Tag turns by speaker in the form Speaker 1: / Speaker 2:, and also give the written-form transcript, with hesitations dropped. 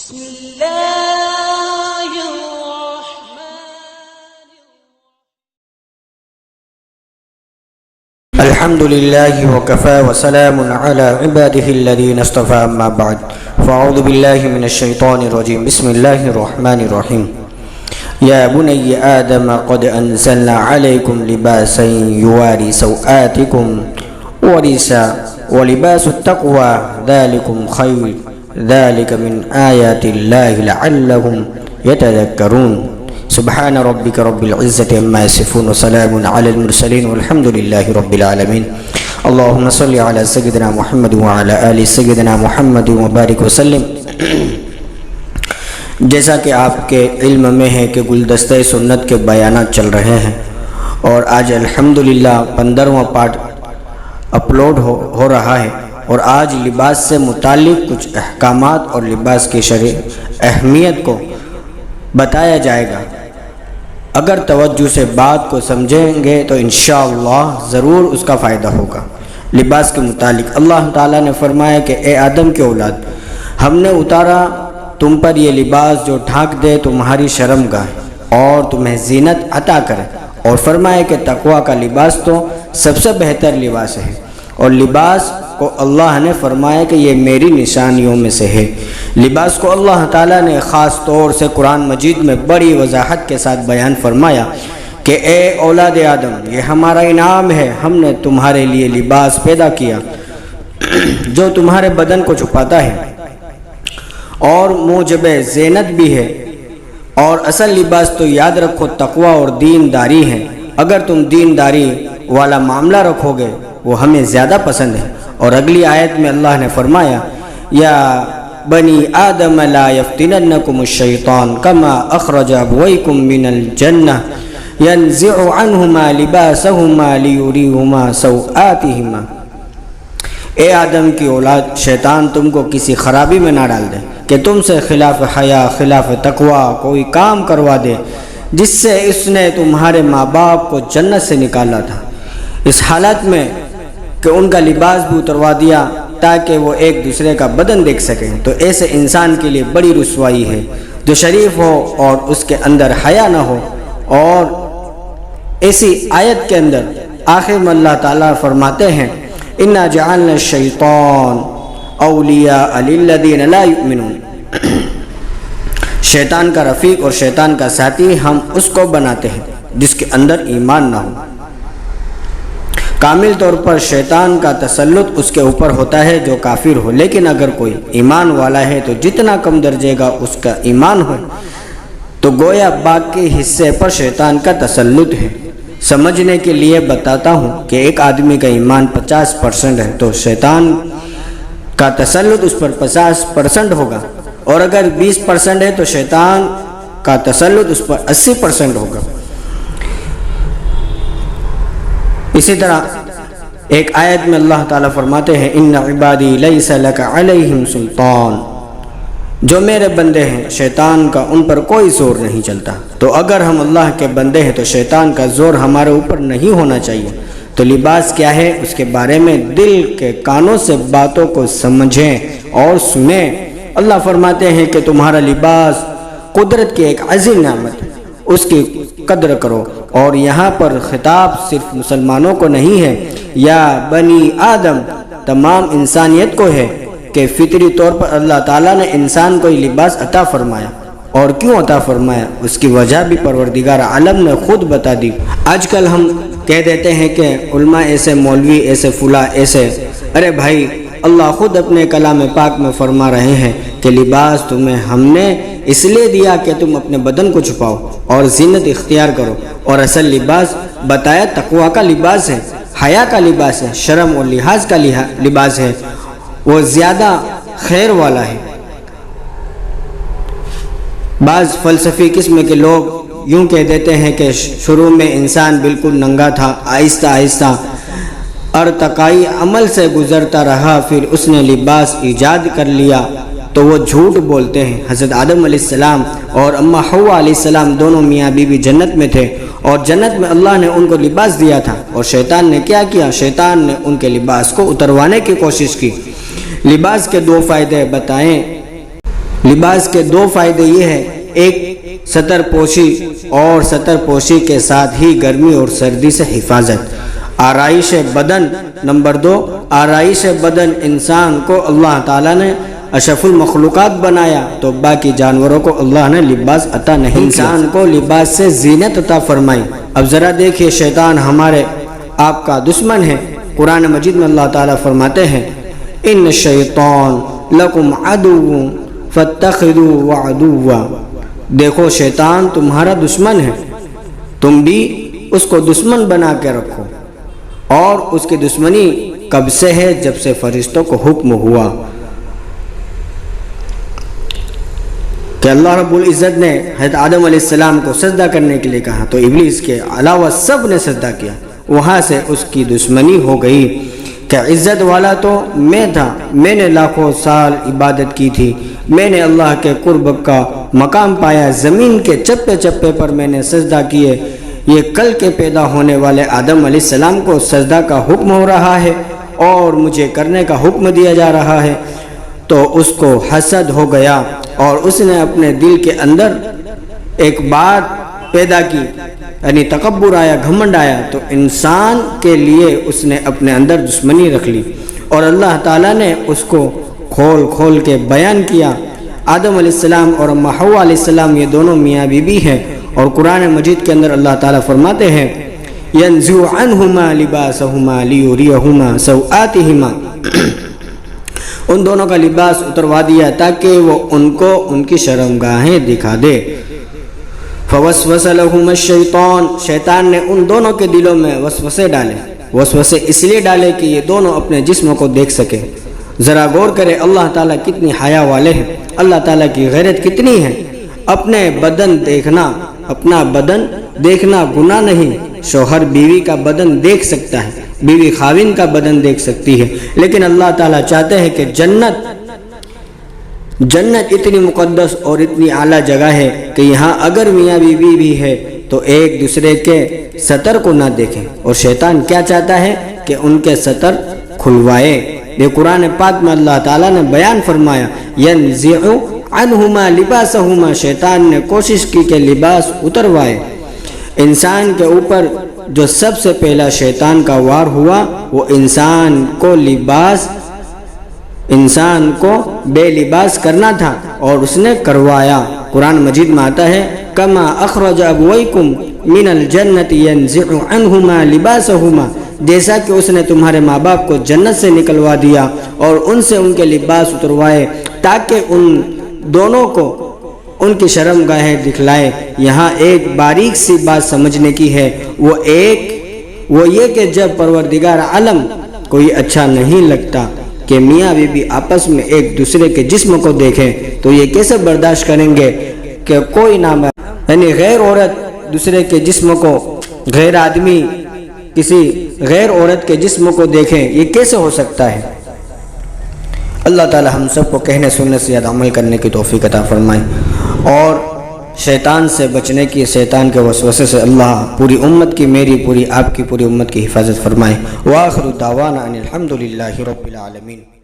Speaker 1: بسم الله الرحمن
Speaker 2: الحمد لله وكفى وسلام على عباده الذين اصطفى أما بعد فأعوذ بالله من الشيطان الرجيم بسم الله الرحمن الرحيم يا بني آدم قد أنزلنا عليكم لباسا يواري سوآتكم وريشا ولباس التقوى ذلكم خير ذلك من آيات الله لعلهم يتذكرون سبحان ربك رب العزة عما يصفون وسلام على المرسلين والحمد لله رب العالمين اللهم صل على سيدنا محمد وعلى آل سيدنا محمد وبارك وسلم۔ جیسا کہ آپ کے علم میں ہے کہ گلدستہ سنت کے بیانات چل رہے ہیں اور آج الحمدللہ 15واں پارٹ اپلوڈ ہو رہا ہے، اور آج لباس سے متعلق کچھ احکامات اور لباس کی شرعی اہمیت کو بتایا جائے گا۔ اگر توجہ سے بات کو سمجھیں گے تو انشاءاللہ ضرور اس کا فائدہ ہوگا۔ لباس کے متعلق اللہ تعالیٰ نے فرمایا کہ اے آدم کے اولاد، ہم نے اتارا تم پر یہ لباس جو ڈھانک دے تمہاری شرم گاہ اور تمہیں زینت عطا کرے، اور فرمایا کہ تقوی کا لباس تو سب سے بہتر لباس ہے، اور لباس کو اللہ نے فرمایا کہ یہ میری نشانیوں میں سے ہے۔ لباس کو اللہ تعالیٰ نے خاص طور سے قرآن مجید میں بڑی وضاحت کے ساتھ بیان فرمایا کہ اے اولاد آدم، یہ ہمارا انعام ہے، ہم نے تمہارے لیے لباس پیدا کیا جو تمہارے بدن کو چھپاتا ہے اور موجب زینت بھی ہے، اور اصل لباس تو یاد رکھو تقوی اور دینداری ہے۔ اگر تم دینداری والا معاملہ رکھو گے وہ ہمیں زیادہ پسند ہے۔ اور اگلی آیت میں اللہ نے فرمایا یا بنی آدم لا یفتننکم الشیطان کما اخرج ابویکم من الجنہ ینزع عنہما لباسہما لیریہما سوآتہما۔ اے آدم کی اولاد، شیطان تم کو کسی خرابی میں نہ ڈال دے کہ تم سے خلاف حیا، خلاف تقوی کوئی کام کروا دے جس سے اس نے تمہارے ماں باپ کو جنت سے نکالا تھا، اس حالت میں کہ ان کا لباس بھی اتروا دیا تاکہ وہ ایک دوسرے کا بدن دیکھ سکیں۔ تو ایسے انسان کے لیے بڑی رسوائی ہے جو شریف ہو اور اس کے اندر حیا نہ ہو۔ اور ایسی آیت کے اندر آخر میں اللہ تعالیٰ فرماتے ہیں اِنَّا جَعَلْنَا الشَّيْطَانَ أَوْلِيَاءَ لِلَّذِينَ لَا يُؤْمِنُونَ، شیطان کا رفیق اور شیطان کا ساتھی ہم اس کو بناتے ہیں جس کے اندر ایمان نہ ہو۔ کامل طور پر شیطان کا تسلط اس کے اوپر ہوتا ہے جو کافر ہو، لیکن اگر کوئی ایمان والا ہے تو جتنا کم درجے کا اس کا ایمان ہو تو گویا باقی حصے پر شیطان کا تسلط ہے۔ سمجھنے کے لیے بتاتا ہوں کہ ایک آدمی کا ایمان 50% ہے تو شیطان کا تسلط اس پر 50% ہوگا، اور اگر 20% ہے تو شیطان کا تسلط اس پر 80% ہوگا۔ اسی طرح ایک آیت میں اللہ تعالیٰ فرماتے ہیں ان عبادی لیس لک علیہم سلطان، جو میرے بندے ہیں شیطان کا ان پر کوئی زور نہیں چلتا۔ تو اگر ہم اللہ کے بندے ہیں تو شیطان کا زور ہمارے اوپر نہیں ہونا چاہیے۔ تو لباس کیا ہے اس کے بارے میں دل کے کانوں سے باتوں کو سمجھیں اور سنیں۔ اللہ فرماتے ہیں کہ تمہارا لباس قدرت کی ایک عظیم نعمت ہے، اس کی قدر کرو۔ اور یہاں پر خطاب صرف مسلمانوں کو نہیں ہے، یا بنی آدم تمام انسانیت کو ہے کہ فطری طور پر اللہ تعالیٰ نے انسان کو یہ لباس عطا فرمایا، اور کیوں عطا فرمایا اس کی وجہ بھی پروردگار عالم نے خود بتا دی۔ آج کل ہم کہہ دیتے ہیں کہ علماء ایسے، مولوی ایسے، فلاں ایسے۔ ارے بھائی، اللہ خود اپنے کلام پاک میں فرما رہے ہیں کہ لباس تمہیں ہم نے اس لیے دیا کہ تم اپنے بدن کو چھپاؤ اور زینت اختیار کرو، اور اصل لباس بتایا تقوی کا لباس ہے، حیا کا لباس ہے، شرم اور لحاظ کا لباس ہے، وہ زیادہ خیر والا ہے۔ بعض فلسفی قسم کے لوگ یوں کہہ دیتے ہیں کہ شروع میں انسان بالکل ننگا تھا، آہستہ آہستہ ارتقائی عمل سے گزرتا رہا، پھر اس نے لباس ایجاد کر لیا۔ تو وہ جھوٹ بولتے ہیں۔ حضرت آدم علیہ السلام اور اماں حوا علیہ السلام دونوں میاں بیوی جنت میں تھے، اور جنت میں اللہ نے ان کو لباس دیا تھا، اور شیطان نے کیا کیا؟ شیطان نے ان کے لباس کو اتروانے کی کوشش کی۔ لباس کے دو فائدے بتائیں لباس کے دو فائدے یہ ہیں، ایک ستر پوشی اور ستر پوشی کے ساتھ ہی گرمی اور سردی سے حفاظت، آرائش بدن۔ نمبر دو، آرائش بدن۔ انسان کو اللہ تعالیٰ نے اشرف المخلوقات بنایا تو باقی جانوروں کو اللہ نے لباس عطا نہیں، انسان کو لباس سے زینت عطا فرمائی۔ اب ذرا دیکھیے، شیطان ہمارے آپ کا دشمن ہے۔ قرآن مجید میں اللہ تعالیٰ فرماتے ہیں ان الشیطان لکم عدو فاتخذوه عدوا، دیکھو شیطان تمہارا دشمن ہے، تم بھی اس کو دشمن بنا کے رکھو۔ اور اس کی دشمنی کب سے ہے؟ جب سے فرشتوں کو حکم ہوا کہ اللہ رب العزت نے حضرت آدم علیہ السلام کو سجدہ کرنے کے لیے کہا تو ابلیس کے علاوہ سب نے سجدہ کیا، وہاں سے اس کی دشمنی ہو گئی کہ عزت والا تو میں تھا، میں نے لاکھوں سال عبادت کی تھی، میں نے اللہ کے قرب کا مقام پایا، زمین کے چپے چپے پر میں نے سجدہ کیے، یہ کل کے پیدا ہونے والے آدم علیہ السلام کو سجدہ کا حکم ہو رہا ہے اور مجھے کرنے کا حکم دیا جا رہا ہے۔ تو اس کو حسد ہو گیا اور اس نے اپنے دل کے اندر ایک بات پیدا کی، یعنی تکبر آیا، گھمنڈ آیا، تو انسان کے لیے اس نے اپنے اندر دشمنی رکھ لی اور اللہ تعالیٰ نے اس کو کھول کھول کے بیان کیا۔ آدم علیہ السلام اور اماں حوا علیہ السلام یہ دونوں میاں بیوی ہیں، اور قرآن مجید کے اندر اللہ تعالیٰ فرماتے ہیں يَنزِعُ عَنْهُمَا لِبَاسَهُمَا لِيُرِيَهُمَا سَوْآتِهِمَا، ان دونوں کا لباس اتروا دیا تاکہ وہ ان کو ان کی شرمگاہیں دکھا دے۔ فَوَسْوَسَ لَهُمَا الشَّيْطَانُ، شیطان نے ان دونوں کے دلوں میں وسوسے ڈالے، وسوسے اس لیے ڈالے کہ یہ دونوں اپنے جسم کو دیکھ سکے۔ ذرا غور کرے اللہ تعالیٰ کتنی حیا والے ہیں، اللہ تعالیٰ کی غیرت کتنی ہے۔ اپنے بدن دیکھنا، اپنا بدن دیکھنا گناہ نہیں، شوہر بیوی کا بدن دیکھ سکتا ہے، بیوی خاوند کا بدن دیکھ سکتی ہے، لیکن اللہ تعالیٰ چاہتے ہیں کہ جنت اتنی مقدس اور اتنی اعلیٰ جگہ ہے کہ یہاں اگر میاں بیوی بھی ہے تو ایک دوسرے کے ستر کو نہ دیکھیں، اور شیطان کیا چاہتا ہے کہ ان کے ستر کھلوائے۔ یہ قرآن پاک میں اللہ تعالیٰ نے بیان فرمایا يَنزِعُ عَنْهُمَا لِبَاسَهُمَا، شیطان نے کوشش کی کہ لباس اتروائے۔ انسان کے اوپر جو سب سے پہلا شیطان کا وار ہوا وہ انسان کو بے لباس کرنا تھا، اور اس نے کروایا۔ قرآن مجید میں آتا ہے کما اخرج ابویکم من الجنت ينزع عنہما لباسہما، جیسا کہ اس نے تمہارے ماں باپ کو جنت سے نکلوا دیا اور ان سے ان کے لباس اتروائے تاکہ ان دونوں کو ان کی شرمگاہیں دکھلائے۔ یہاں ایک باریک سی بات سمجھنے کی ہے، وہ یہ کہ جب پروردگار عالم کوئی اچھا نہیں لگتا کہ میاں بیوی آپس میں ایک دوسرے کے جسم کو دیکھیں تو یہ کیسے برداشت کریں گے کہ کوئی نام یعنی غیر عورت دوسرے کے جسم کو، غیر آدمی کسی غیر عورت کے جسم کو دیکھیں، یہ کیسے ہو سکتا ہے؟ اللہ تعالی ہم سب کو کہنے سننے سے زیادہ عمل کرنے کی توفیق عطا فرمائے، اور شیطان سے بچنے کی، شیطان کے وسوسے سے اللہ پوری امت کی، میری پوری، آپ کی پوری امت کی حفاظت فرمائے۔ وآخر دعوانا ان الحمدللہ رب العالمین۔